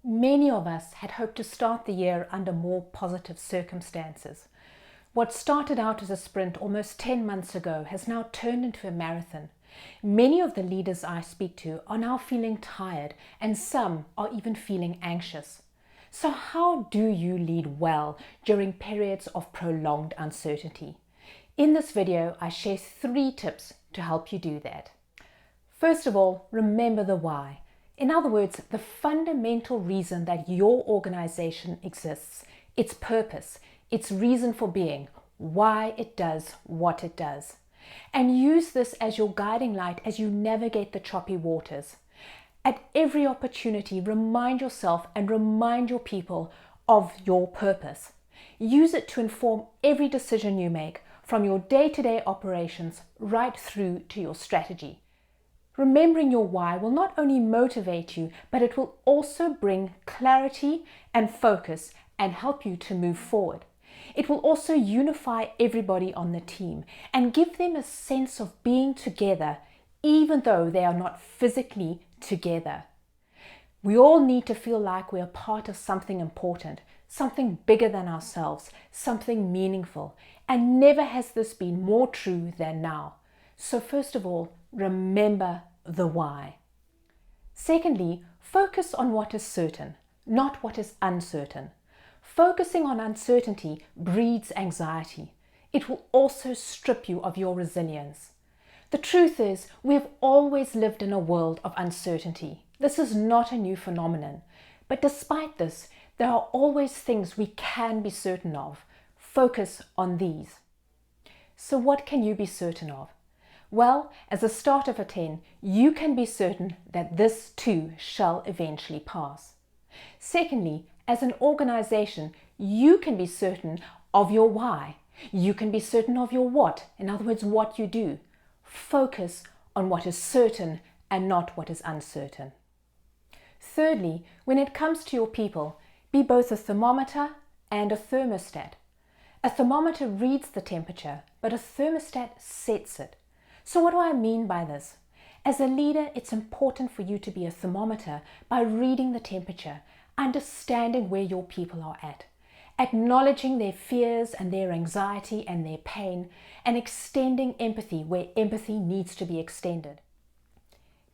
Many of us had hoped to start the year under more positive circumstances. What started out as a sprint almost 10 months ago has now turned into a marathon. Many of the leaders I speak to are now feeling tired, and some are even feeling anxious. So how do you lead well during periods of prolonged uncertainty? In this video, I share 3 tips to help you do that. First of all, remember the why. In other words, the fundamental reason that your organization exists, its purpose, its reason for being, why it does what it does. And use this as your guiding light as you navigate the choppy waters. At every opportunity, remind yourself and remind your people of your purpose. Use it to inform every decision you make, from your day-to-day operations right through to your strategy. Remembering your why will not only motivate you, but it will also bring clarity and focus and help you to move forward. It will also unify everybody on the team and give them a sense of being together, even though they are not physically together. We all need to feel like we are part of something important, something bigger than ourselves, something meaningful, and never has this been more true than now. So first of all, remember the why. Secondly, focus on what is certain, not what is uncertain. Focusing on uncertainty breeds anxiety. It will also strip you of your resilience. The truth is, we have always lived in a world of uncertainty. This is not a new phenomenon. But despite this, there are always things we can be certain of. Focus on these. So what can you be certain of? Well, as a start of a 10, you can be certain that this too shall eventually pass. Secondly, as an organization, you can be certain of your why. You can be certain of your what, in other words, what you do. Focus on what is certain and not what is uncertain. Thirdly, when it comes to your people, be both a thermometer and a thermostat. A thermometer reads the temperature, but a thermostat sets it. So what do I mean by this? As a leader, it's important for you to be a thermometer by reading the temperature, understanding where your people are at, acknowledging their fears and their anxiety and their pain, and extending empathy where empathy needs to be extended.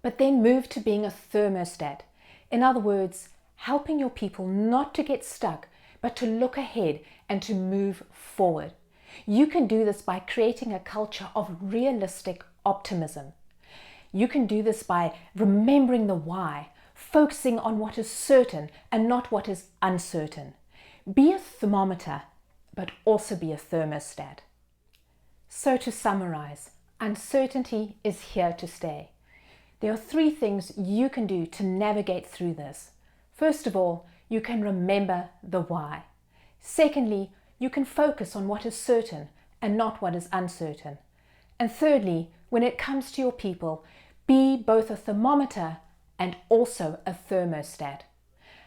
But then move to being a thermostat. In other words, helping your people not to get stuck, but to look ahead and to move forward. You can do this by creating a culture of realistic optimism. You can do this by remembering the why, focusing on what is certain and not what is uncertain. Be a thermometer, but also be a thermostat. So to summarize, uncertainty is here to stay. There are 3 things you can do to navigate through this. First of all, you can remember the why. Secondly, you can focus on what is certain and not what is uncertain. And thirdly, when it comes to your people, be both a thermometer and also a thermostat.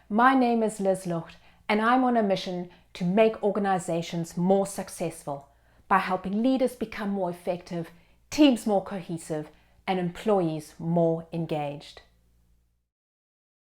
My name is Liz Lucht, and I'm on a mission to make organizations more successful by helping leaders become more effective, teams more cohesive, and employees more engaged.